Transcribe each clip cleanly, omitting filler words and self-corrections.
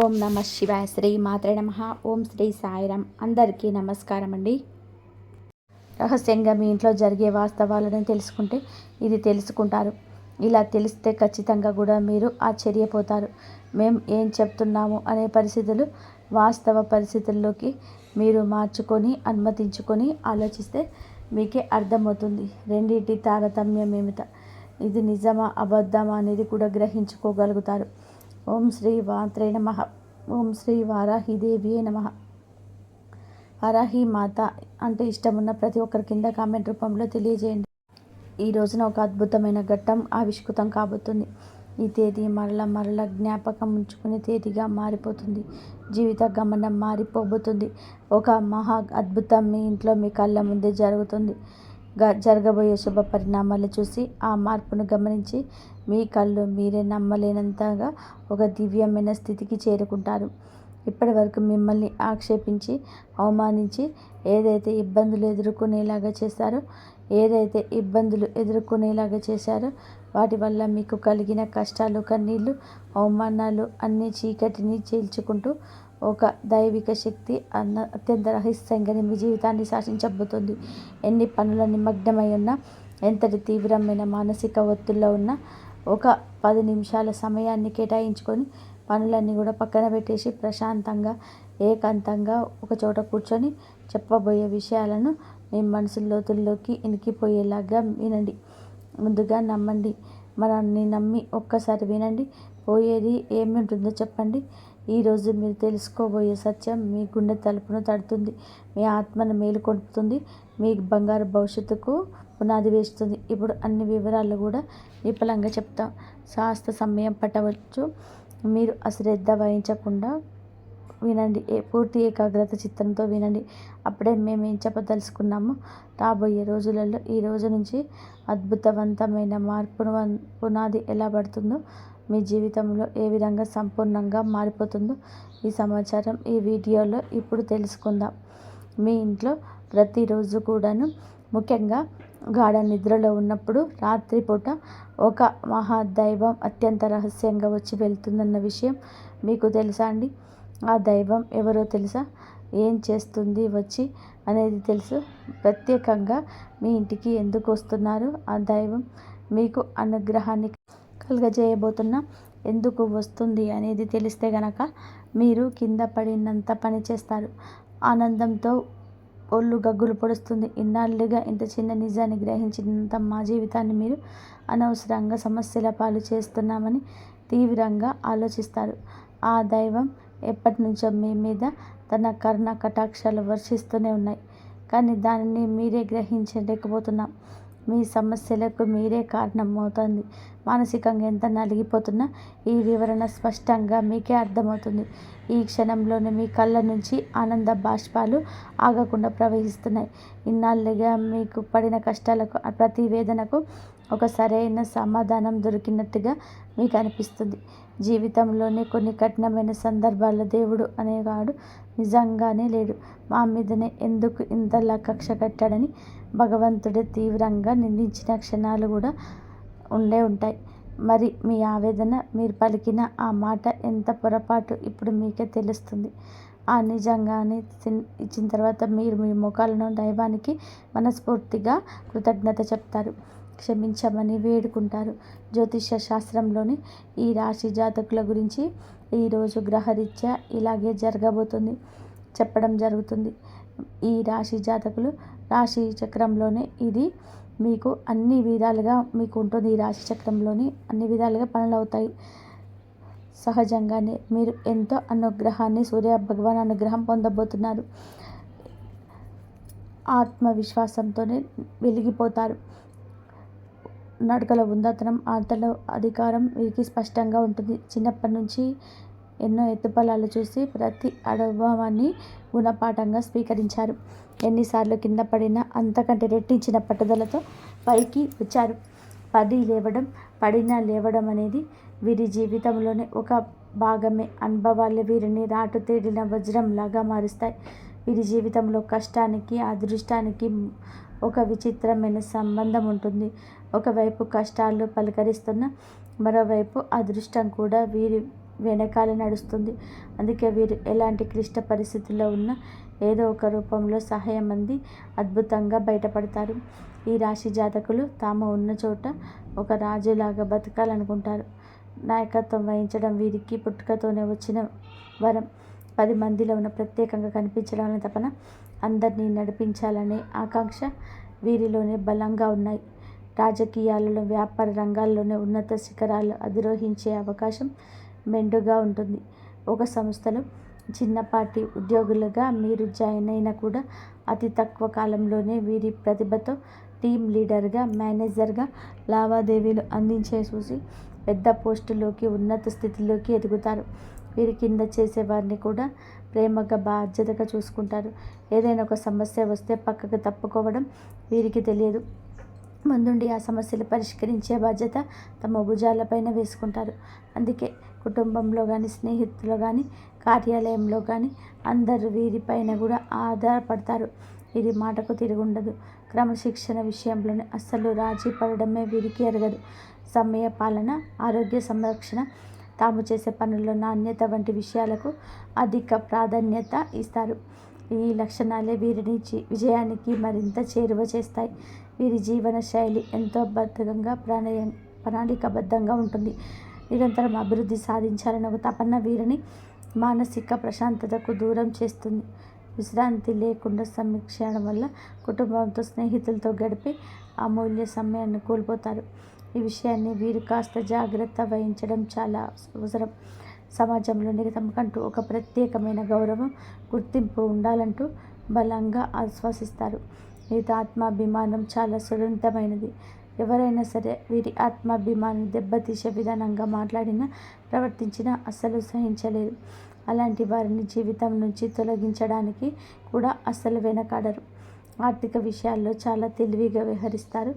ఓం నమ శివాయ. శ్రీ మాత్రే నమః. ఓం శ్రీ సాయిరామ్. అందరికీ నమస్కారం అండి. రహస్యంగా మీ ఇంట్లో జరిగే వాస్తవాలను తెలుసుకుంటే ఇది తెలుసుకుంటారు. ఇలా తెలిస్తే ఖచ్చితంగా కూడా మీరు ఆశ్చర్యపోతారు. మేము ఏం చెప్తున్నాము అనే పరిస్థితులు వాస్తవ పరిస్థితుల్లోకి మీరు మార్చుకొని అనుమతించుకొని ఆలోచిస్తే మీకే అర్థమవుతుంది రెండింటి తారతమ్యం ఏమిటో. ఇది నిజమా అబద్ధమా అనేది కూడా గ్రహించుకోగలుగుతారు. ఓం శ్రీ మాత్రే నమః. ఓం శ్రీ వారాహిదేవియే నమః. వారాహి మాత అంటే ఇష్టమున్న ప్రతి ఒక్కరి కింద కామెంట్ రూపంలో తెలియజేయండి. ఈ రోజున ఒక అద్భుతమైన ఘట్టం ఆవిష్కృతం కాబోతుంది. ఈ తేదీ మరల జ్ఞాపకం ఉంచుకునే తేదీగా మారిపోతుంది. జీవిత గమనం మారిపోబోతుంది. ఒక మహా అద్భుతం మీ ఇంట్లో మీ కళ్ళ ముందే జరుగుతుంది. జరగబోయే శుభ పరిణామాలు చూసి ఆ మార్పును గమనించి మీ కళ్ళు మీరే నమ్మలేనంతగా ఒక దివ్యమైన స్థితికి చేరుకుంటారు. ఇప్పటి వరకు మిమ్మల్ని ఆక్షేపించి అవమానించి ఏదైతే ఇబ్బందులు ఎదుర్కొనేలాగా చేశారో వాటి వల్ల మీకు కలిగిన కష్టాలు, కన్నీళ్ళు, అవమానాలు అన్ని చీకటిని చీల్చుకుంటూ ఒక దైవిక శక్తి అత్యంత రహస్యంగా మీ జీవితాన్ని శాసించబోతుంది. ఎన్ని పనుల నిమగ్నమై ఉన్నా, ఎంతటి తీవ్రమైన మానసిక ఒత్తిడిలో ఉన్నా ఒక 10 నిమిషాల సమయాన్ని కేటాయించుకొని పనులన్నీ కూడా పక్కన పెట్టేసి ప్రశాంతంగా ఏకాంతంగా ఒక చోట కూర్చొని చెప్పబోయే విషయాలను మీ మనసు లోతుల్లోకి ఇనికిపోయేలాగా వినండి. ముందుగా నమ్మండి. మనల్ని నమ్మి ఒక్కసారి వినండి. పోయేది ఏమి ఉంటుందో చెప్పండి. ఈరోజు మీరు తెలుసుకోబోయే సత్యం మీ గుండె తలుపును తడుతుంది. మీ ఆత్మను మేలుకొల్పుతుంది. మీ బంగారు భవిష్యత్తుకు పునాది వేస్తుంది. ఇప్పుడు అన్ని వివరాలు కూడా విపులంగా చెప్తాం. శాస్త్ర సమయం పట్టవచ్చు. మీరు అశ్రద్ధ వహించకుండా వినండి. పూర్తి ఏకాగ్రత చిత్తంతో వినండి. అప్పుడే మేము ఏం చెప్పదలుచుకున్నామో రాబోయే రోజులలో ఈ రోజు నుంచి అద్భుతవంతమైన మార్పు పునాది ఎలా పడుతుందో, మీ జీవితంలో ఏ విధంగా సంపూర్ణంగా మారిపోతుందో ఈ సమాచారం ఈ వీడియోలో ఇప్పుడు తెలుసుకుందాం. మీ ఇంట్లో ప్రతిరోజు కూడాను, ముఖ్యంగా గాఢ నిద్రలో ఉన్నప్పుడు రాత్రిపూట ఒక మహాదైవం అత్యంత రహస్యంగా వచ్చి వెళ్తుందన్న విషయం మీకు తెలుసా అండి? ఆ దైవం ఎవరో తెలుసా? ఏం చేస్తుంది వచ్చి అనేది తెలుసు? ప్రత్యేకంగా మీ ఇంటికి ఎందుకు వస్తున్నారు ఆ దైవం? మీకు అనుగ్రహాన్ని కలుగజేయబోతున్నా ఎందుకు వస్తుంది అనేది తెలిస్తే గనక మీరు కింద పడినంత పని చేస్తారు. ఆనందంతో ఒళ్ళు గగ్గులు పొడుస్తుంది. ఇన్నాళ్ళుగా ఇంత చిన్న నిజాన్ని గ్రహించినంత మా జీవితాన్ని మీరు అనవసరంగా సమస్యల పాలు చేస్తున్నామని తీవ్రంగా ఆలోచిస్తారు. ఆ దైవం ఎప్పటి నుంచో మీ మీద తన కరుణ కటాక్షాలు వర్షిస్తూనే ఉన్నాయి. కానీ దానిని మీరే గ్రహించలేకపోతున్నాం. మీ సమస్యలకు మీరే కారణమవుతుంది. మానసికంగా ఎంత నలిగిపోతున్నా ఈ వివరణ స్పష్టంగా మీకే అర్థమవుతుంది. ఈ క్షణంలోనే మీ కళ్ళ నుంచి ఆనంద బాష్పాలు ఆగకుండా ప్రవహిస్తున్నాయి. ఇన్నాళ్ళుగా మీకు పడిన కష్టాలకు, ప్రతి వేదనకు ఒక సరైన సమాధానం దొరికినట్టుగా మీకు అనిపిస్తుంది. జీవితంలోనే కొన్ని కఠినమైన సందర్భాల్లో దేవుడు అనేవాడు నిజంగానే లేడు. మా మీదనే ఎందుకు ఇంతలా కక్ష కట్టాడని భగవంతుడే తీవ్రంగా నిందించిన క్షణాలు కూడా ఉంటాయి. మరి మీ ఆవేదన, మీరు పలికిన ఆ మాట ఎంత పొరపాటు ఇప్పుడు మీకే తెలుస్తుంది. ఆ నిజంగానే ఇచ్చిన తర్వాత మీరు మీ ముఖాలను దైవానికి మనస్ఫూర్తిగా కృతజ్ఞత చెప్తారు. క్షమించమని వేడుకుంటారు. జ్యోతిష్య శాస్త్రంలోని ఈ రాశి జాతకుల గురించి ఈరోజు గ్రహరీత్యా ఇలాగే జరగబోతుంది చెప్పడం జరుగుతుంది. ఈ రాశి జాతకులు రాశి చక్రంలోనే ఇది మీకు అన్ని విధాలుగా మీకు ఉంటుంది. ఈ రాశి చక్రంలోని అన్ని విధాలుగా పనులు అవుతాయి. సహజంగానే మీరు ఎంతో అనుగ్రహాన్ని, సూర్య భగవాన్ అనుగ్రహం పొందబోతున్నారు. ఆత్మవిశ్వాసంతోనే వెలిగిపోతారు. నడకలో ఉందాతనం, ఆటలో అధికారం వీరికి స్పష్టంగా ఉంటుంది. చిన్నప్పటి నుంచి ఎన్నో ఎత్తుపల్లాలు చూసి ప్రతి అనుభవాన్ని గుణపాఠంగా స్వీకరించారు. ఎన్నిసార్లు కింద పడినా అంతకంటే రెట్టించిన పట్టుదలతో పైకి వచ్చారు. పడినా లేవడం అనేది వీరి జీవితంలోనే ఒక భాగమే. అనుభవాలు వీరిని రాటు తేలిన వజ్రంలాగా మారుస్తాయి. వీరి జీవితంలో కష్టానికి, అదృష్టానికి ఒక విచిత్రమైన సంబంధం ఉంటుంది. ఒకవైపు కష్టాలు పలకరిస్తున్న, మరోవైపు అదృష్టం కూడా వెనకాల నడుస్తుంది. అందుకే వీరు ఎలాంటి క్లిష్ట పరిస్థితుల్లో ఉన్నా ఏదో ఒక రూపంలో సహాయం అంది అద్భుతంగా బయటపడతారు. ఈ రాశి జాతకులు తాము ఉన్న చోట ఒక రాజులాగా బతకాలనుకుంటారు. నాయకత్వం వహించడం వీరికి పుట్టుకతోనే వచ్చిన వరం. 10 మందిలో ఉన్న ప్రత్యేకంగా కనిపించడం అనే తపన, అందరినీ నడిపించాలనే ఆకాంక్ష వీరిలోనే బలంగా ఉన్నాయి. రాజకీయాలలో, వ్యాపార రంగాల్లోనే ఉన్నత శిఖరాలు అధిరోహించే అవకాశం మెండుగా ఉంటుంది. ఒక సంస్థలో చిన్నపాటి ఉద్యోగులుగా మీరు జాయిన్ అయినా కూడా అతి తక్కువ కాలంలోనే వీరి ప్రతిభతో టీమ్ లీడర్గా, మేనేజర్గా లావాదేవీలు అందించే చూసి పెద్ద పోస్టులోకి, ఉన్నత స్థితిలోకి ఎదుగుతారు. వీరి కింద చేసేవారిని కూడా ప్రేమగా, బాధ్యతగా చూసుకుంటారు. ఏదైనా ఒక సమస్య వస్తే పక్కకు తప్పుకోవడం వీరికి తెలియదు. ముందుండి ఆ సమస్యలు పరిష్కరించే బాధ్యత తమ భుజాలపైన వేసుకుంటారు. అందుకే కుటుంబంలో కానీ, స్నేహితులు కానీ, కార్యాలయంలో కానీ అందరూ వీరిపైన కూడా ఆధారపడతారు. వీరి మాటకు తిరుగుండదు. క్రమశిక్షణ విషయంలోనే అస్సలు రాజీ పడడమే వీరికి ఎరగదు. సమయ పాలన, ఆరోగ్య సంరక్షణ, తాము చేసే పనుల్లో నాణ్యత వంటి విషయాలకు అధిక ప్రాధాన్యత ఇస్తారు. ఈ లక్షణాలే వీరిని విజయానికి మరింత చేరువ చేస్తాయి. వీరి జీవన శైలి ఎంతో బద్ధంగా, ప్రణాళికాబద్ధంగా ఉంటుంది. నిరంతరం అభివృద్ధి సాధించాలని ఒక తపన వీరిని మానసిక ప్రశాంతతకు దూరం చేస్తుంది. విశ్రాంతి లేకుండా సమీక్షించడం వల్ల కుటుంబంతో, స్నేహితులతో గడిపి అమూల్య సమయాన్ని కోల్పోతారు. ఈ విషయాన్ని వీరు కాస్త జాగ్రత్త వహించడం చాలా అవసరం. సమాజంలో తమకంటూ ఒక ప్రత్యేకమైన గౌరవం, గుర్తింపు ఉండాలంటూ బలంగా ఆశ్వాసిస్తారు. వీరి ఆత్మాభిమానం చాలా సున్నితమైనది. ఎవరైనా సరే వీరి ఆత్మాభిమానాన్ని దెబ్బతీసే విధానంగా మాట్లాడినా, ప్రవర్తించినా అస్సలు సహించలేరు. అలాంటి వారిని జీవితం నుంచి తొలగించడానికి కూడా అస్సలు వెనకాడరు. ఆర్థిక విషయాల్లో చాలా తెలివిగా వ్యవహరిస్తారు.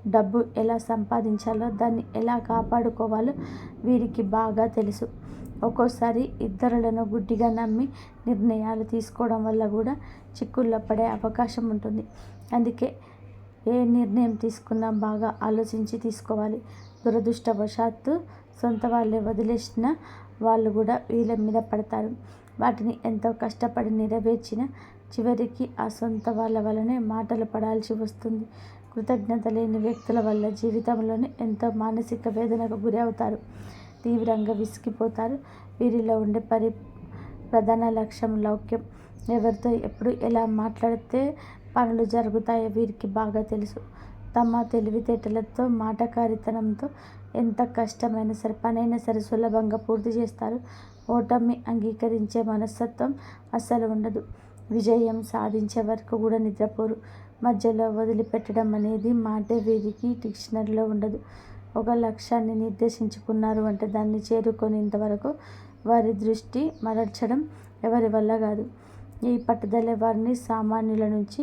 డబ్బు ఎలా సంపాదించాలో, దాన్ని ఎలా కాపాడుకోవాలో వీరికి బాగా తెలుసు. ఒక్కోసారి ఇతరులను గుడ్డిగా నమ్మి నిర్ణయాలు తీసుకోవడం వల్ల కూడా చిక్కుల్లో పడే అవకాశం ఉంటుంది. అందుకే ఏ నిర్ణయం తీసుకున్నా బాగా ఆలోచించి తీసుకోవాలి. దురదృష్టవశాత్తు సొంత వాళ్ళే వదిలేసిన వాళ్ళు కూడా వీళ్ళ మీద పడతారు. వాటిని ఎంతో కష్టపడి నెరవేర్చిన చివరికి ఆ సొంత వాళ్ళ వల్లనే మాటలు పడాల్సి వస్తుంది. కృతజ్ఞత లేని వ్యక్తుల వల్ల జీవితంలోనే ఎంతో మానసిక వేదనకు గురి అవుతారు. తీవ్రంగా విసిగిపోతారు. వీరిలో ఉండే ప్రధాన లక్ష్యం లౌక్యం. ఎవరితో ఎప్పుడు ఎలా మాట్లాడితే పనులు జరుగుతాయో వీరికి బాగా తెలుసు. తమ తెలివితేటలతో, మాటకారితనంతో ఎంత కష్టమైనా సరే, పనైనా సరే సులభంగా పూర్తి చేస్తారు. ఓటమి అంగీకరించే మనస్తత్వం అస్సలు ఉండదు. విజయం సాధించే వరకు కూడా నిద్రపోరు. మధ్యలో వదిలిపెట్టడం అనేది మాటే వీరికి డిక్షనరీలో ఉండదు. ఒక లక్ష్యాన్ని నిర్దేశించుకున్నారు అంటే దాన్ని చేరుకునేంత వరకు వారి దృష్టి మరల్చడం ఎవరి వల్ల కాదు. ఈ పట్టుదల వారిని సామాన్యుల నుంచి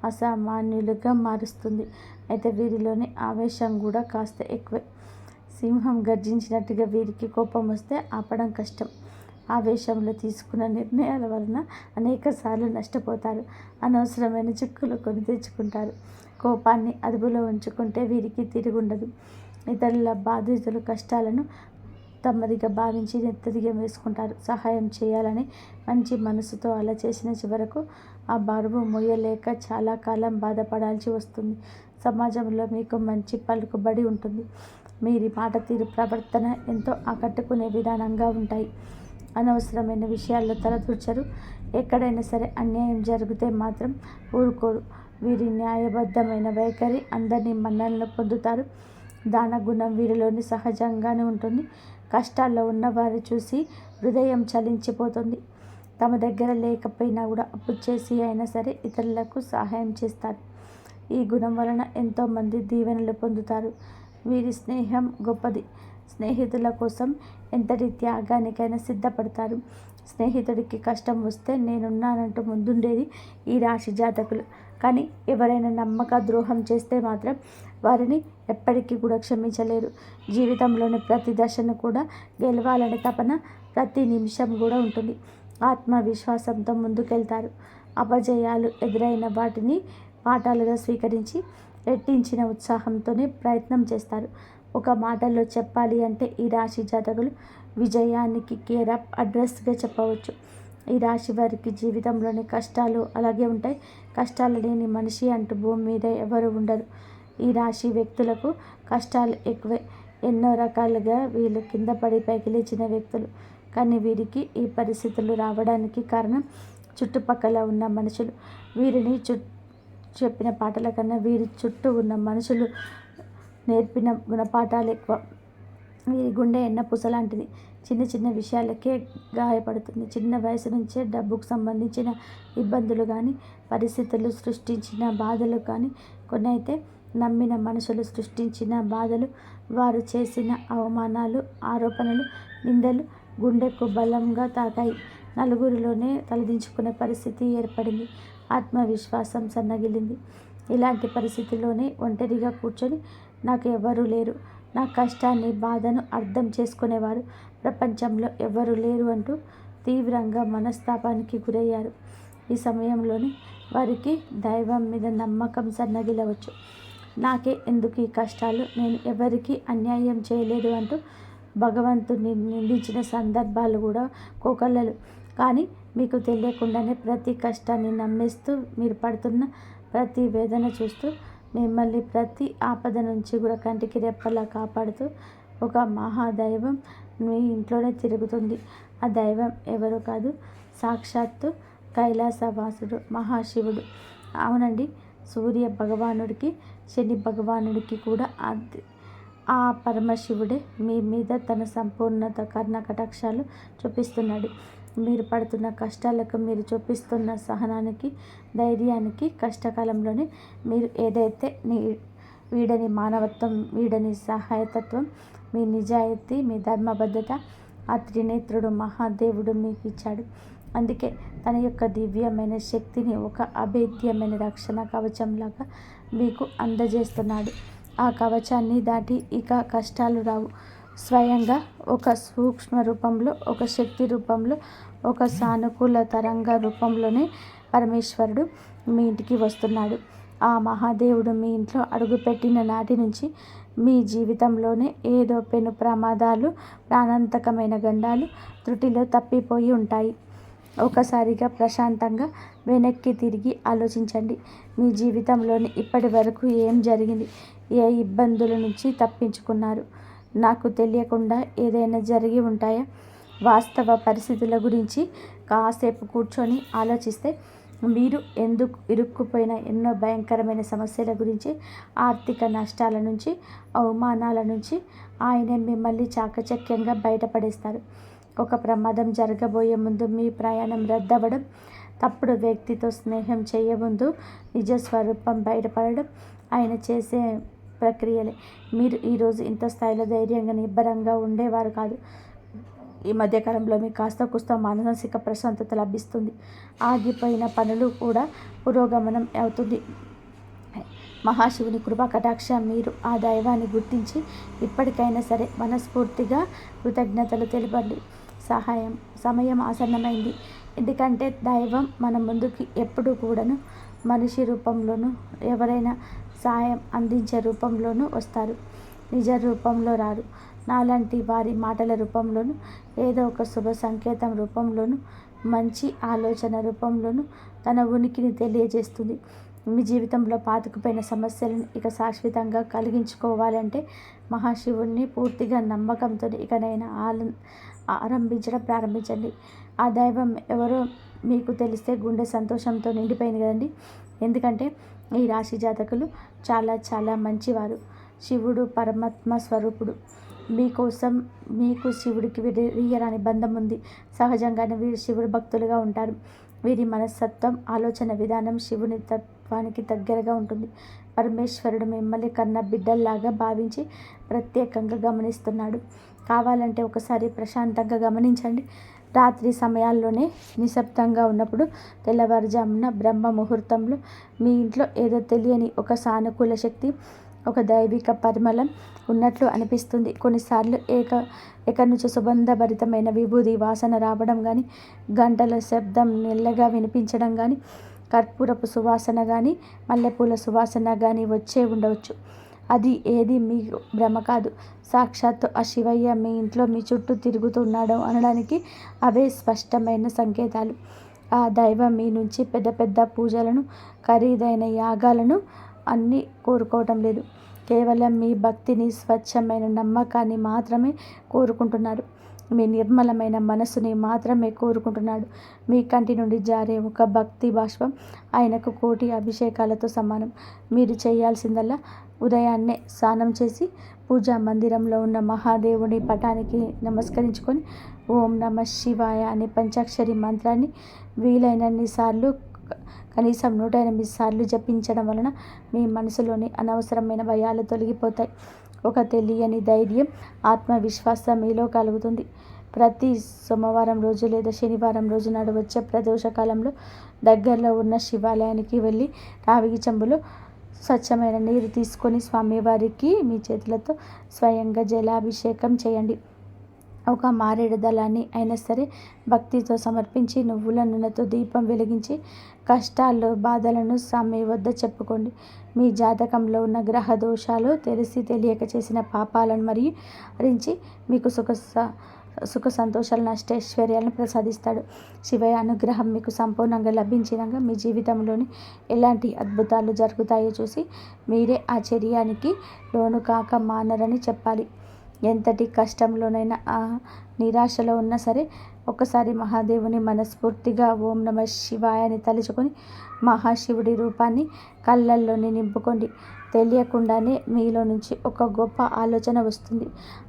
అసామాన్యులుగా మారుస్తుంది. అయితే వీరిలోని ఆవేశం కూడా కాస్త ఎక్కువే. సింహం గర్జించినట్టుగా వీరికి కోపం వస్తే ఆపడం కష్టం. ఆవేశంలో తీసుకున్న నిర్ణయాల వలన అనేకసార్లు నష్టపోతారు. అనవసరమైన చిక్కులు కొని తెచ్చుకుంటారు. కోపాన్ని అదుపులో ఉంచుకుంటే వీరికి తిరుగుండదు. ఇతరుల బాధితుల కష్టాలను తమదిగా భావించి నెత్తదిగా వేసుకుంటారు. సహాయం చేయాలని మంచి మనసుతో అలా చేసిన చివరకు ఆ బరువు మోయలేక చాలా కాలం బాధపడాల్సి వస్తుంది. సమాజంలో మీకు మంచి పలుకుబడి ఉంటుంది. మీరి మాట తీరు, ప్రవర్తన ఎంతో ఆకట్టుకునే విధానంగా ఉంటాయి. అనవసరమైన విషయాల్లో తలదూర్చరు. ఎక్కడైనా సరే అన్యాయం జరిగితే మాత్రం ఊరుకోరు. వీరి న్యాయబద్ధమైన వైఖరి అందరినీ మన్ననలు పొందుతారు. దాన గుణం వీరిలోని సహజంగానే ఉంటుంది. కష్టాల్లో ఉన్నవారు చూసి హృదయం చలించిపోతుంది. తమ దగ్గర లేకపోయినా కూడా అప్పు చేసి అయినా సరే ఇతరులకు సహాయం చేస్తారు. ఈ గుణం వలన ఎంతోమంది దీవెనలు పొందుతారు. వీరి స్నేహం గొప్పది. స్నేహితుల కోసం ఎంతటి త్యాగానికైనా సిద్ధపడతారు. స్నేహితుడికి కష్టం వస్తే నేనున్నానంటూ ముందుండేది ఈ రాశి జాతకులు. కానీ ఎవరైనా నమ్మక ద్రోహం చేస్తే మాత్రం వారిని ఎప్పటికీ కూడా క్షమించలేరు. జీవితంలోని ప్రతి దశను కూడా గెలవాలనే తపన ప్రతి నిమిషం కూడా ఉంటుంది. ఆత్మవిశ్వాసంతో ముందుకెళ్తారు. అపజయాలు ఎదురైన వాటిని పాఠాలుగా స్వీకరించి రెట్టించిన ఉత్సాహంతోనే ప్రయత్నం చేస్తారు. ఒక మాటలో చెప్పాలి అంటే ఈ రాశి జాతకులు విజయానికి కేర్ ఆఫ్ అడ్రస్గా చెప్పవచ్చు. ఈ రాశి వారికి జీవితంలోని కష్టాలు అలాగే ఉంటాయి. కష్టాలు లేని మనిషి అంటూ భూమి మీద ఎవరు ఉండరు. ఈ రాశి వ్యక్తులకు కష్టాలు ఎక్కువే. ఎన్నో రకాలుగా వీళ్ళు కింద పడి పైకి లేచిన వ్యక్తులు. కానీ వీరికి ఈ పరిస్థితులు రావడానికి కారణం చుట్టుపక్కల ఉన్న మనుషులు. వీరిని చెప్పిన పాటల కన్నా వీరి చుట్టూ ఉన్న మనుషులు నేర్పిన గుణపాఠాలు ఎక్కువ. వీరి గుండె ఎన్న పూసలాంటిది. చిన్న చిన్న విషయాలకే గాయపడుతుంది. చిన్న వయసు నుంచే డబ్బుకు సంబంధించిన ఇబ్బందులు కానీ, పరిస్థితులు సృష్టించిన బాధలు కానీ, కొన్ని అయితే నమ్మిన మనుషులు సృష్టించిన బాధలు, వారు చేసిన అవమానాలు, ఆరోపణలు, నిందలు గుండెకు బలంగా తాకాయి. నలుగురిలోనే తలదించుకునే పరిస్థితి ఏర్పడింది. ఆత్మవిశ్వాసం సన్నగిల్లింది. ఇలాంటి పరిస్థితిలోనే ఒంటరిగా కూర్చొని నాకు ఎవరూ లేరు, నా కష్టాన్ని బాధను అర్థం చేసుకునేవారు ప్రపంచంలో ఎవరూ లేరు అంటూ తీవ్రంగా మనస్తాపానికి గురయ్యారు. ఈ సమయంలోనే వారికి దైవం మీద నమ్మకం సన్నగిలవచ్చు. నాకే ఎందుకు ఈ కష్టాలు, నేను ఎవరికి అన్యాయం చేయలేదు అంటూ భగవంతుని నిందించిన సందర్భాలు కూడా కోకొల్లలు. కానీ మీకు తెలియకుండానే ప్రతి కష్టాన్ని నమ్మేస్తూ, మీరు పడుతున్న ప్రతి వేదన చూస్తూ, మిమ్మల్ని ప్రతి ఆపద నుంచి కూడా కంటికి రెప్పలా కాపాడుతూ ఒక మహాదైవం మీ ఇంట్లోనే తిరుగుతుంది. ఆ దైవం ఎవరో కాదు, సాక్షాత్తు కైలాసవాసుడు మహాశివుడు. అవునండి, సూర్య భగవానుడికి, శని భగవానుడికి కూడా ఆ పరమశివుడే మీ మీద తన సంపూర్ణత కర్ణ కటాక్షాలు చూపిస్తున్నాడు. మీరు పడుతున్న కష్టాలకు, మీరు చూపిస్తున్న సహనానికి, ధైర్యానికి, కష్టకాలంలోనే మీరు ఏదైతే వీడని మానవత్వం, వీడని సహాయతత్వం, మీ నిజాయితీ, మీ ధర్మబద్ధత ఆ త్రినేత్రుడు మహాదేవుడు మీకు ఇచ్చాడు. అందుకే తన యొక్క దివ్యమైన శక్తిని ఒక అభేద్యమైన రక్షణ కవచంలాగా మీకు అందజేస్తున్నాడు. ఆ కవచాన్ని దాటి ఇక కష్టాలు రావు. స్వయంగా ఒక సూక్ష్మ రూపంలో, ఒక శక్తి రూపంలో, ఒక సానుకూల తరంగ రూపంలోనే పరమేశ్వరుడు మీ ఇంటికి వస్తున్నాడు. ఆ మహాదేవుడు మీ ఇంట్లో అడుగుపెట్టిన నాటి నుంచి మీ జీవితంలోనే ఏదో పెను ప్రమాదాలు, ప్రాణాంతకమైన గండాలు త్రుటిలో తప్పిపోయి ఉంటాయి. ఒకసారిగా ప్రశాంతంగా వెనక్కి తిరిగి ఆలోచించండి. మీ జీవితంలోని ఇప్పటి వరకు ఏం జరిగింది? ఏ ఇబ్బందుల నుంచి తప్పించుకున్నారు? నాకు తెలియకుండా ఏదైనా జరిగి ఉంటాయా? వాస్తవ పరిస్థితుల గురించి కాసేపు కూర్చొని ఆలోచిస్తే మీరు ఎందుకు ఇరుక్కుపోయిన ఎన్నో భయంకరమైన సమస్యల గురించి, ఆర్థిక నష్టాల నుంచి, అవమానాల నుంచి ఆయన మిమ్మల్ని చాకచక్యంగా బయటపడేస్తారు. ఒక ప్రమాదం జరగబోయే ముందు మీ ప్రయాణం రద్దవడం, తప్పుడు వ్యక్తితో స్నేహం చేయముందు నిజస్వరూపం బయటపడడం ఆయన చేసే ప్రక్రియలే. మీరు ఈరోజు ఇంత స్థాయిలో ధైర్యంగా నిబ్బరంగా ఉండేవారు కాదు. ఈ మధ్యకాలంలో మీకు కాస్త కుస్త మానసిక ప్రశాంతత లభిస్తుంది. ఆగిపోయిన పనులు కూడా పురోగమనం అవుతుంది. మహాశివుని కృపా కటాక్ష. మీరు ఆ దైవాన్ని గుర్తించి ఇప్పటికైనా సరే మనస్ఫూర్తిగా కృతజ్ఞతలు తెలపండి. సమయం ఆసన్నమైంది. ఎందుకంటే దైవం మన ముందుకి ఎప్పుడు కూడాను మనిషి రూపంలోనూ, ఎవరైనా సాయం అందించే రూపంలోనూ వస్తారు. నిజ రూపంలో రారు. నాలాంటి వారి మాటల రూపంలోనూ, ఏదో ఒక శుభ సంకేతం రూపంలోనూ, మంచి ఆలోచన రూపంలోనూ తన ఉనికిని తెలియజేస్తుంది. మీ జీవితంలో పాతుకుపోయిన సమస్యలను ఇక శాశ్వతంగా కలిగించుకోవాలంటే మహాశివుణ్ణి పూర్తిగా నమ్మకంతో ఇకనైనా ఆరంభించడం ప్రారంభించండి. ఆ దైవం ఎవరో మీకు తెలిస్తే గుండె సంతోషంతో నిండిపోయింది కదండి. ఎందుకంటే ఈ రాశి జాతకులు చాలా చాలా మంచివారు. శివుడు పరమాత్మ స్వరూపుడు. మీకోసం, మీకు శివుడికి విడదీయరాని బంధం ఉంది. సహజంగానే వీరు శివుడు భక్తులుగా ఉంటారు. వీరి మనస్తత్వం, ఆలోచన విధానం శివుని తత్వానికి దగ్గరగా ఉంటుంది. పరమేశ్వరుడు మిమ్మల్ని కన్న బిడ్డల్లాగా భావించి ప్రత్యేకంగా గమనిస్తున్నాడు. కావాలంటే ఒకసారి ప్రశాంతంగా గమనించండి. రాత్రి సమయాల్లోనే నిశ్శబ్దంగా ఉన్నప్పుడు, తెల్లవారుజామున బ్రహ్మ ముహూర్తంలో మీ ఇంట్లో ఏదో తెలియని ఒక సానుకూల శక్తి, ఒక దైవిక పరిమళం ఉన్నట్లు అనిపిస్తుంది. కొన్నిసార్లు ఎక్కడి నుంచి సుగంధభరితమైన విభూది వాసన రావడం కానీ, గంటల శబ్దం మెల్లగా వినిపించడం కానీ, కర్పూరపు సువాసన కానీ, మల్లెపూల సువాసన కానీ వచ్చే ఉండవచ్చు. అది ఏది మీ భ్రమ కాదు. సాక్షాత్తు ఆ శివయ్య మీ ఇంట్లో మీ చుట్టూ తిరుగుతున్నాడు అనడానికి అవే స్పష్టమైన సంకేతాలు. ఆ దైవం మీ నుంచి పెద్ద పెద్ద పూజలను, ఖరీదైన యాగాలను అన్నీ కోరుకోవటం లేదు. కేవలం మీ భక్తిని, స్వచ్ఛమైన నమ్మకాన్ని మాత్రమే కోరుకుంటున్నారు. మీ నిర్మలమైన మనసుని మాత్రమే కోరుకుంటున్నాడు. మీ కంటి నుండి జారే ఒక భక్తి బాష్పం ఆయనకు కోటి అభిషేకాలతో సమానం. మీరు చేయాల్సిందల్లా ఉదయాన్నే స్నానం చేసి పూజా మందిరంలో ఉన్న మహాదేవుని పటానికి నమస్కరించుకొని ఓం నమ శివాయ అనే పంచాక్షరి మంత్రాన్ని వీలైనన్ని సార్లు, కనీసం 108 సార్లు జపించడం వలన మీ మనసులోని అనవసరమైన భయాలు తొలగిపోతాయి. ఒక తెలియని ధైర్యం, ఆత్మవిశ్వాసం మీలో కలుగుతుంది. ప్రతి సోమవారం రోజు లేదా శనివారం రోజు నాడు వచ్చే ప్రదోషకాలంలో దగ్గరలో ఉన్న శివాలయానికి వెళ్ళి రావిగి చెంబులో స్వచ్ఛమైన నీరు తీసుకొని స్వామివారికి మీ చేతులతో స్వయంగా జలాభిషేకం చేయండి. ఒక మారేడు దళాన్ని అయినా సరే భక్తితో సమర్పించి నువ్వుల నూనెతో దీపం వెలిగించి కష్టాలు, బాధలను స్వామి వద్ద చెప్పుకోండి. మీ జాతకంలో ఉన్న గ్రహ దోషాలు, తెలిసి తెలియక చేసిన పాపాలను మరియు హరించి మీకు సుఖ సంతోషాలను, అష్టైశ్వర్యాలను ప్రసాదిస్తాడు. శివయ్య అనుగ్రహం మీకు సంపూర్ణంగా లభించినాక మీ జీవితంలోని ఎలాంటి అద్భుతాలు జరుగుతాయో చూసి మీరే ఆశ్చర్యానికి లోను కాక మానరని చెప్పాలి. ఎంతటి కష్టంలోనైనా, నిరాశలో ఉన్నా సరే ఒక్కసారి మహాదేవుని మనస్ఫూర్తిగా ఓం నమ శివాయ అని తలుచుకొని మహాశివుడి రూపాన్ని కళ్ళల్లోని నింపుకోండి. తెలియకుండానే మీలో నుంచి ఒక గొప్ప ఆలోచన వస్తుంది.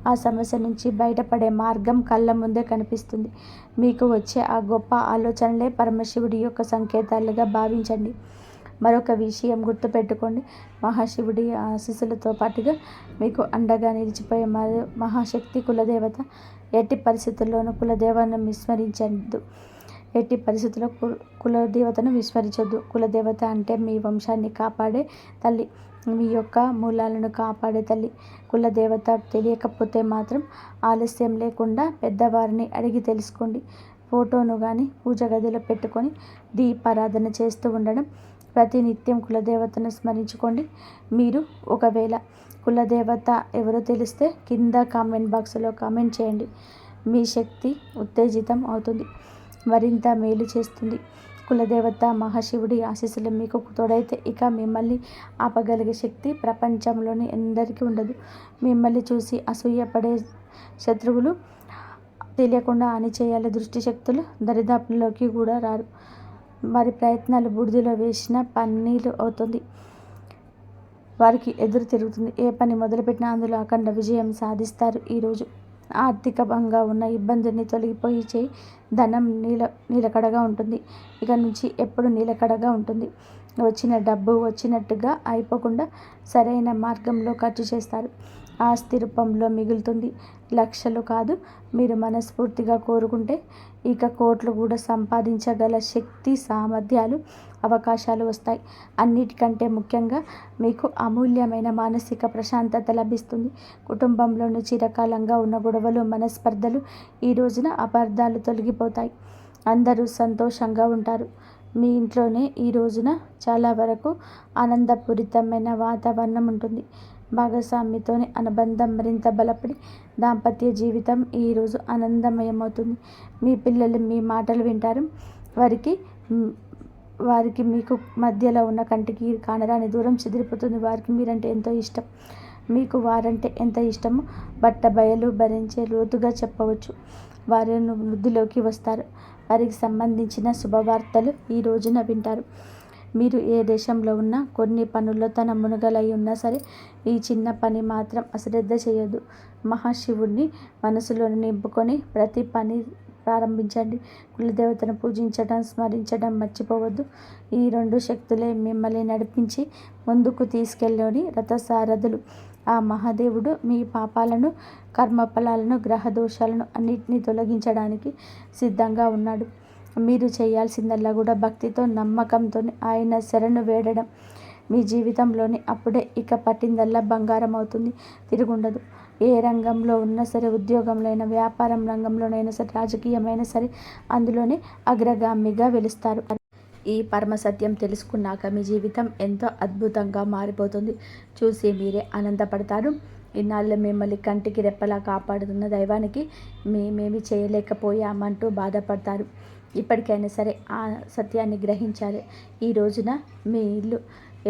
ఆ సమస్య నుంచి బయటపడే మార్గం కళ్ళ ముందే కనిపిస్తుంది. మీకు వచ్చే ఆ గొప్ప ఆలోచనలే పరమశివుడి యొక్క సంకేతాలుగా భావించండి. మరొక విషయం గుర్తుపెట్టుకోండి, మహాశివుడి ఆశీస్సులతో పాటుగా మీకు అండగా నిలిచిపోయే మహాశక్తి కులదేవత. ఎట్టి పరిస్థితుల్లోనూ ఎట్టి పరిస్థితుల్లో కులదేవతను విస్మరించొద్దు. కులదేవత అంటే మీ వంశాన్ని కాపాడే తల్లి, మీ యొక్క మూలాలను కాపాడే తల్లి. కులదేవత తెలియకపోతే మాత్రం ఆలస్యం లేకుండా పెద్దవారిని అడిగి తెలుసుకోండి. ఫోటోను కానీ పూజ గదిలో పెట్టుకొని దీపారాధన చేస్తూ ఉండడం. ప్రతినిత్యం కులదేవతను స్మరించుకోండి. మీరు ఒకవేళ కులదేవత ఎవరో తెలిస్తే కింద కామెంట్ బాక్స్లో కామెంట్ చేయండి. మీ శక్తి ఉత్తేజితం అవుతుంది, మరింత మేలు చేస్తుంది. కులదేవత మహాశివుడి ఆశీస్సులు మీకు తోడైతే ఇక మిమ్మల్ని ఆపగలిగే శక్తి ప్రపంచంలోని ఎందరికీ ఉండదు. మిమ్మల్ని చూసి అసూయపడే శత్రువులు, తెలియకుండా అణిచేయాలి దృష్టి శక్తులు దరిదాపుల్లోకి కూడా రారు. వారి ప్రయత్నాలు బూడిదలో వేసిన పన్నీరు అవుతుంది. వారికి ఎదురు తిరుగుతుంది. ఏ పని మొదలుపెట్టినా అందులో అఖండ విజయం సాధిస్తారు. ఈరోజు ఆర్థికంగా ఉన్న ఇబ్బందుల్ని తొలగిపోయి చేయి. ధనం నిలకడగా ఉంటుంది. ఇక నుంచి ఎప్పుడు నిలకడగా ఉంటుంది. వచ్చిన డబ్బు వచ్చినట్టుగా అయిపోకుండా సరైన మార్గంలో ఖర్చు చేస్తారు. ఆస్తి రూపంలో మిగులుతుంది. లక్షలు కాదు, మీరు మనస్ఫూర్తిగా కోరుకుంటే ఇక కోట్లు కూడా సంపాదించగల శక్తి, సామర్థ్యాలు, అవకాశాలు వస్తాయి. అన్నిటికంటే ముఖ్యంగా మీకు అమూల్యమైన మానసిక ప్రశాంతత లభిస్తుంది. కుటుంబంలోని చిరకాలంగా ఉన్న గొడవలు, మనస్పర్ధలు ఈ రోజున అపార్థాలు తొలగిపోతాయి. అందరూ సంతోషంగా ఉంటారు. మీ ఇంట్లోనే ఈ రోజున చాలా వరకు ఆనందపూరితమైన వాతావరణం ఉంటుంది. భాగస్వామితోని అనుబంధం మరింత బలపడి దాంపత్య జీవితం ఈరోజు ఆనందమయమవుతుంది. మీ పిల్లలు మీ మాటలు వింటారు. వారికి మీకు మధ్యలో ఉన్న కంటికి కానరాని దూరం చెదిరిపోతుంది. వారికి మీరంటే ఎంతో ఇష్టం. మీకు వారంటే ఎంత ఇష్టమో బట్ట బయలు భరించే లోతుగా చెప్పవచ్చు. వారు వృద్ధిలోకి వస్తారు. వారికి సంబంధించిన శుభవార్తలు ఈ రోజున వింటారు. మీరు ఏ దేశంలో ఉన్నా, కొన్ని పనుల్లో తన మునుగలై ఉన్నా సరే ఈ చిన్న పని మాత్రం అశ్రద్ధ చేయొద్దు. మహాశివుడిని మనసులో నింపుకొని ప్రతి పని ప్రారంభించండి. కులదేవతను పూజించడం, స్మరించడం మర్చిపోవద్దు. ఈ 2 శక్తులే మిమ్మల్ని నడిపించి ముందుకు తీసుకెళ్ళని రథసారథులు. ఆ మహాదేవుడు మీ పాపాలను, కర్మఫలాలను, గ్రహదోషాలను అన్నిటినీ తొలగించడానికి సిద్ధంగా ఉన్నాడు. మీరు చేయాల్సిందల్లా కూడా భక్తితో, నమ్మకంతో ఆయన శరణు వేడడం. మీ జీవితంలోని అప్పుడే ఇక పట్టిందల్లా బంగారం అవుతుంది, తిరుగుండదు. ఏ రంగంలో ఉన్నా సరే, ఉద్యోగంలో అయినా, వ్యాపారం రంగంలోనైనా సరే, రాజకీయమైనా సరే అందులోనే అగ్రగామిగా వెలుస్తారు. ఈ పరమ సత్యం తెలుసుకున్నాక మీ జీవితం ఎంతో అద్భుతంగా మారిపోతుంది. చూసి మీరే ఆనందపడతారు. ఇన్నాళ్ళు మిమ్మల్ని కంటికి రెప్పలా కాపాడుతున్న దైవానికి మేమేమి చేయలేకపోయామంటూ బాధపడతారు. ఇప్పటికైనా సరే ఆ సత్యాన్ని గ్రహించాలి. ఈ రోజున మీ ఇల్లు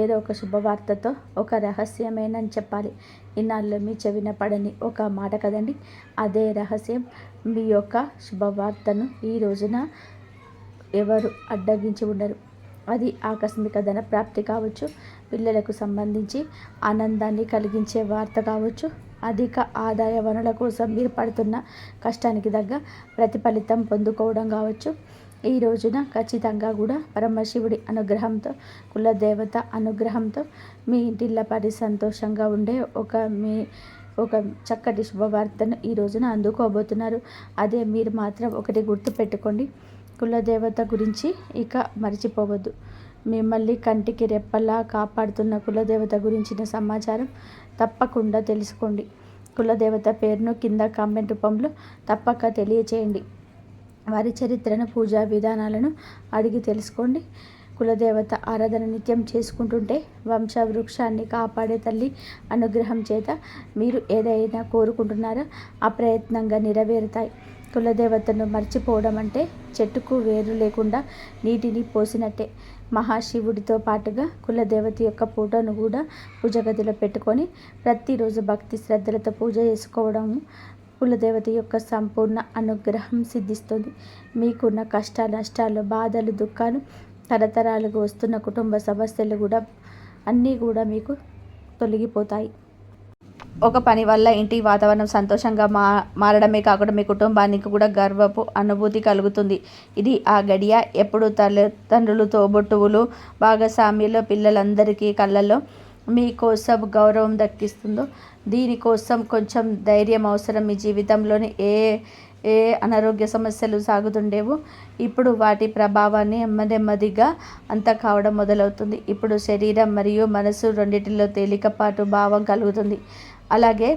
ఏదో ఒక శుభవార్తతో ఒక రహస్యమేనని చెప్పాలి. ఇన్నాళ్ళు మీ చెవిన పడని ఒక మాట కదండి. అదే రహస్యం. మీ యొక్క శుభవార్తను ఈ రోజున ఎవరు అడ్డగించి ఉండరు. అది ఆకస్మిక ధన ప్రాప్తి కావచ్చు, పిల్లలకు సంబంధించి ఆనందాన్ని కలిగించే వార్త కావచ్చు, అధిక ఆదాయ వనరుల కోసం మీరు పడుతున్న కష్టానికి తగ్గ ప్రతిఫలితం పొందుకోవడం కావచ్చు. ఈ రోజున ఖచ్చితంగా కూడా పరమశివుడి అనుగ్రహంతో, కులదేవత అనుగ్రహంతో మీ ఇంటిల్లపాటి సంతోషంగా ఉండే ఒక చక్కటి శుభవార్తను ఈ రోజున అందుకోబోతున్నారు. అదే మీరు మాత్రం ఒకటి గుర్తుపెట్టుకోండి. కులదేవత గురించి ఇక మర్చిపోవద్దు. మిమ్మల్ని కంటికి రెప్పలా కాపాడుతున్న కులదేవత గురించిన సమాచారం తప్పకుండా తెలుసుకోండి. కులదేవత పేరును కింద కామెంట్ రూపంలో తప్పక తెలియచేయండి. వారి చరిత్రను, పూజా విధానాలను అడిగి తెలుసుకోండి. కులదేవత ఆరాధన నిత్యం చేసుకుంటుంటే వంశవృక్షాన్ని కాపాడే తల్లి అనుగ్రహం చేత మీరు ఏదైనా కోరుకుంటున్నారో అప్రయత్నంగా నెరవేరుతాయి. కులదేవతను మర్చిపోవడం అంటే చెట్టుకు వేరు లేకుండా నీటిని పోసినట్టే. మహాశివుడితో పాటుగా కులదేవత యొక్క ఫోటోను కూడా పూజ గదిలో పెట్టుకొని ప్రతిరోజు భక్తి శ్రద్ధలతో పూజ చేసుకోవడం కులదేవత యొక్క సంపూర్ణ అనుగ్రహం సిద్ధిస్తుంది. మీకున్న కష్టాలు, నష్టాలు, బాధలు, దుఃఖాలు, తరతరాలుగా వస్తున్న కుటుంబ సమస్యలు కూడా అన్నీ కూడా మీకు తొలగిపోతాయి. ఒక పని వల్ల ఇంటి వాతావరణం సంతోషంగా మారడమే కాకుండా మీ కుటుంబానికి కూడా గర్వపు అనుభూతి కలుగుతుంది. ఇది ఆ గడియ. ఎప్పుడు తల్లిదండ్రులు, తోబుట్టువులు, భాగస్వామ్యులు, పిల్లలందరికీ కళ్ళల్లో మీకోసం గౌరవం దక్కిస్తుందో దీనికోసం కొంచెం ధైర్యం అవసరం. మీ జీవితంలోని ఏ అనారోగ్య సమస్యలు సాగుతుండేవో ఇప్పుడు వాటి ప్రభావాన్ని నెమ్మదిగా అంత కావడం మొదలవుతుంది. ఇప్పుడు శరీరం మరియు మనసు రెండింటిలో తేలికపాటు భావం కలుగుతుంది. అలాగే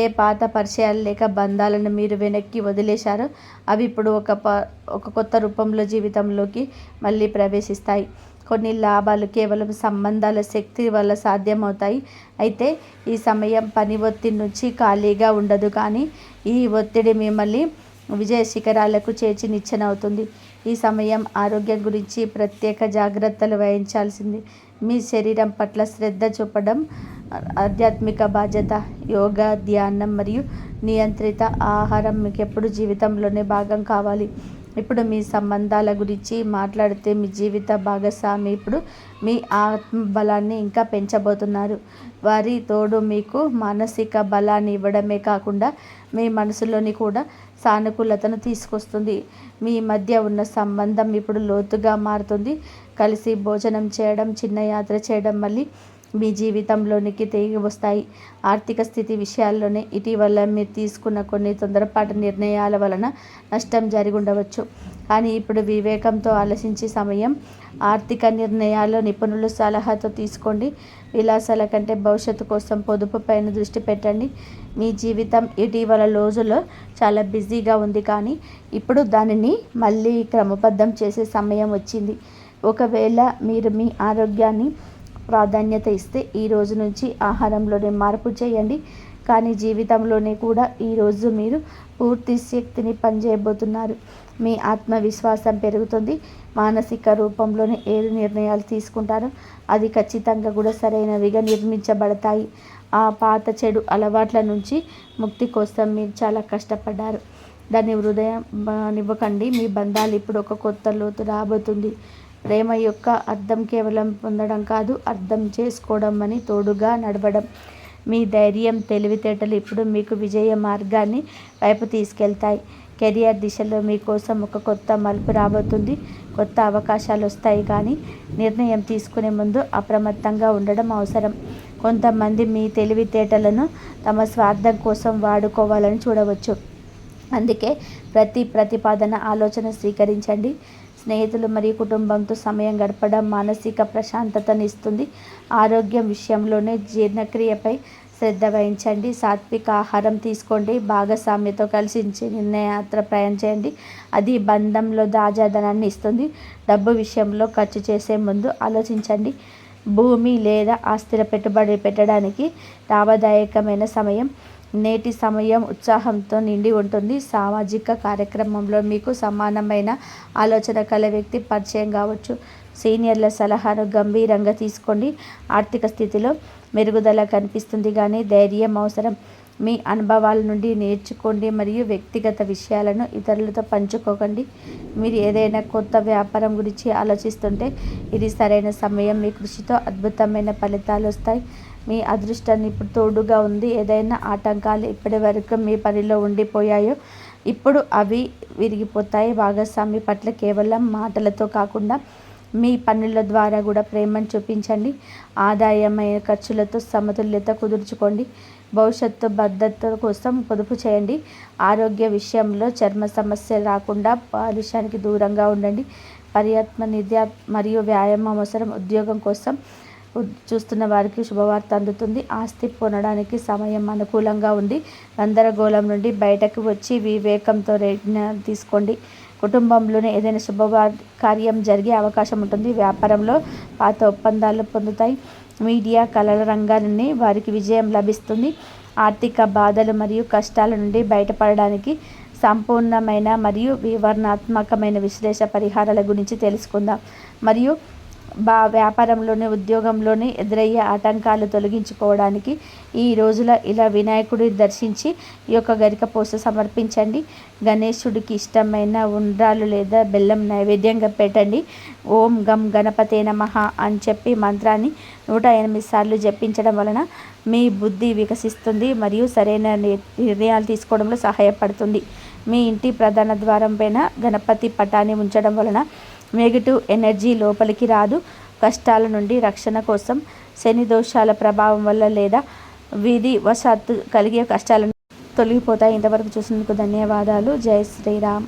ఏ పాత పరిచయాలు లేక బంధాలను మీరు వెనక్కి వదిలేశారో అవి ఇప్పుడు ఒక కొత్త రూపంలో జీవితంలోకి మళ్ళీ ప్రవేశిస్తాయి. కొన్ని లాభాలు కేవలం సంబంధాల శక్తి వల్ల సాధ్యమవుతాయి. అయితే ఈ సమయం పని ఒత్తిడి నుంచి ఖాళీగా ఉండదు, కానీ ఈ ఒత్తిడి మిమ్మల్ని విజయ శిఖరాలకు చేర్చి నిచ్చెనవుతుంది. ఈ సమయం ఆరోగ్యం గురించి ప్రత్యేక జాగ్రత్తలు వహించాల్సింది. మీ శరీరం పట్ల శ్రద్ధ చూపడం ఆధ్యాత్మిక బాధ్యత. యోగా, ధ్యానం మరియు నియంత్రిత ఆహారం మీకు ఎప్పుడు జీవితంలోనే భాగం కావాలి. ఇప్పుడు మీ సంబంధాల గురించి మాట్లాడితే మీ జీవిత భాగస్వామి ఇప్పుడు మీ ఆత్మబలాన్ని ఇంకా పెంచబోతున్నారు. వారి తోడు మీకు మానసిక బలాన్ని ఇవ్వడమే కాకుండా మీ మనసులోని కూడా సానుకూలతను తీసుకొస్తుంది. మీ మధ్య ఉన్న సంబంధం ఇప్పుడు లోతుగా మారుతుంది. కలిసి భోజనం చేయడం, చిన్న యాత్ర చేయడం మళ్ళీ మీ జీవితంలోనికి తిరిగి వస్తాయి. ఆర్థిక స్థితి విషయాల్లోనే ఇటీవల మీరు తీసుకున్న కొన్ని తొందరపాటు నిర్ణయాల వలన నష్టం జరిగి ఉండవచ్చు. కానీ ఇప్పుడు వివేకంతో ఆలోచించే సమయం. ఆర్థిక నిర్ణయాల్లో నిపుణుల సలహాతో తీసుకోండి. విలాసాల కంటే భవిష్యత్తు కోసం పొదుపు పైన దృష్టి పెట్టండి. మీ జీవితం ఇటీవల రోజుల్లో చాలా బిజీగా ఉంది, కానీ ఇప్పుడు దానిని మళ్ళీ క్రమబద్ధం చేసే సమయం వచ్చింది. ఒకవేళ మీరు మీ ఆరోగ్యాన్ని ప్రాధాన్యత ఇస్తే ఈ రోజు నుంచి ఆహారంలోనే మార్పు చేయండి. కానీ జీవితంలోనే కూడా ఈరోజు మీరు పూర్తి శక్తిని పనిచేయబోతున్నారు. మీ ఆత్మవిశ్వాసం పెరుగుతుంది. మానసిక రూపంలోనే ఏడు నిర్ణయాలు తీసుకుంటారో అది ఖచ్చితంగా కూడా సరైనవిగా నిర్మించబడతాయి. ఆ పాత చెడు అలవాట్ల నుంచి ముక్తి కోసం మీరు చాలా కష్టపడ్డారు. దాన్ని హృదయనివ్వకండి. మీ బంధాలు ఇప్పుడు ఒక కొత్త లోతు రాబోతుంది. ప్రేమ యొక్క అర్థం కేవలం పొందడం కాదు, అర్థం చేసుకోవడం అని తోడుగా నడవడం. మీ ధైర్యం, తెలివితేటలు ఇప్పుడు మీకు విజయ మార్గాన్ని వైపు తీసుకెళ్తాయి. కెరియర్ దిశలో మీకోసం ఒక కొత్త మలుపు రాబోతుంది. కొత్త అవకాశాలు వస్తాయి, కానీ నిర్ణయం తీసుకునే ముందు అప్రమత్తంగా ఉండడం అవసరం. కొంతమంది మీ తెలివితేటలను తమ స్వార్థం కోసం వాడుకోవాలని చూడవచ్చు. అందుకే ప్రతి ప్రతిపాదన, ఆలోచన స్వీకరించండి. స్నేహితులు మరియు కుటుంబంతో సమయం గడపడం మానసిక ప్రశాంతతను ఇస్తుంది. ఆరోగ్యం విషయంలోనే జీర్ణక్రియపై శ్రద్ధ వహించండి. సాత్విక ఆహారం తీసుకోండి. భాగస్వామితో కలిసి నిర్ణయాత్ర ప్రయాణం చేయండి. అది బంధంలో తాజాదనాన్ని ఇస్తుంది. డబ్బు విషయంలో ఖర్చు చేసే ముందు ఆలోచించండి. భూమి లేదా ఆస్తిలో పెట్టుబడి పెట్టడానికి లాభదాయకమైన సమయం. నేటి సమయం ఉత్సాహంతో నిండి ఉంటుంది. సామాజిక కార్యక్రమంలో మీకు సమానమైన ఆలోచన కల వ్యక్తి పరిచయం కావచ్చు. సీనియర్ల సలహాను గంభీరంగా తీసుకోండి. ఆర్థిక స్థితిలో మెరుగుదల కనిపిస్తుంది కానీ ధైర్యం అవసరం. మీ అనుభవాల నుండి నేర్చుకోండి మరియు వ్యక్తిగత విషయాలను ఇతరులతో పంచుకోకండి. మీరు ఏదైనా కొత్త వ్యాపారం గురించి ఆలోచిస్తుంటే ఇది సరైన సమయం. మీ కృషితో అద్భుతమైన ఫలితాలు వస్తాయి. మీ అదృష్టాన్ని ఇప్పుడు తోడుగా ఉంది. ఏదైనా ఆటంకాలు ఇప్పటి వరకు మీ పనిలో ఉండిపోయాయో ఇప్పుడు అవి విరిగిపోతాయి. భాగస్వామి పట్ల కేవలం మాటలతో కాకుండా మీ పనుల ద్వారా కూడా ప్రేమను చూపించండి. ఆదాయమైన ఖర్చులతో సమతుల్యత కుదుర్చుకోండి. భవిష్యత్తు భద్రత కోసం పొదుపు చేయండి. ఆరోగ్య విషయంలో చర్మ సమస్యలు రాకుండా కాలుష్యానికి దూరంగా ఉండండి. పర్యాత్మ నిద్య మరియు వ్యాయామం అవసరం. ఉద్యోగం కోసం చూస్తున్న వారికి శుభవార్త అందుతుంది. ఆస్తి పొందడానికి సమయం అనుకూలంగా ఉంది. గందరగోళం నుండి బయటకు వచ్చి వివేకంతో నిర్ణయం తీసుకోండి. కుటుంబంలోనే ఏదైనా శుభకార్యం జరిగే అవకాశం ఉంటుంది. వ్యాపారంలో పాత ఒప్పందాలు పొందుతాయి. మీడియా కళల రంగాలని వారికి విజయం లభిస్తుంది. ఆర్థిక బాధలు మరియు కష్టాల నుండి బయటపడడానికి సంపూర్ణమైన మరియు వివరణాత్మకమైన విశ్లేషణ పరిహారాల గురించి తెలుసుకుందాం. మరియు వ్యాపారంలోని ఉద్యోగంలోని ఎదురయ్యే ఆటంకాలు తొలగించుకోవడానికి ఈ రోజుల ఇలా వినాయకుడిని దర్శించి ఈ యొక్క గరిక పూస సమర్పించండి. గణేశుడికి ఇష్టమైన ఉండ్రాలు లేదా బెల్లం నైవేద్యంగా పెట్టండి. ఓం గం గణపతే నమః అని చెప్పి మంత్రాన్ని 108 సార్లు జపించడం వలన మీ బుద్ధి వికసిస్తుంది మరియు సరైన నిర్ణయాలు తీసుకోవడంలో సహాయపడుతుంది. మీ ఇంటి ప్రధాన ద్వారం పైన గణపతి పటాన్ని ఉంచడం వలన నెగిటివ్ ఎనర్జీ లోపలికి రాదు. కష్టాల నుండి రక్షణ కోసం శని దోషాల ప్రభావం వల్ల లేదా విధి వశాత్తు కలిగే కష్టాలను తొలగిపోతాయి. ఇంతవరకు చూసినందుకు ధన్యవాదాలు. జై శ్రీరామ్.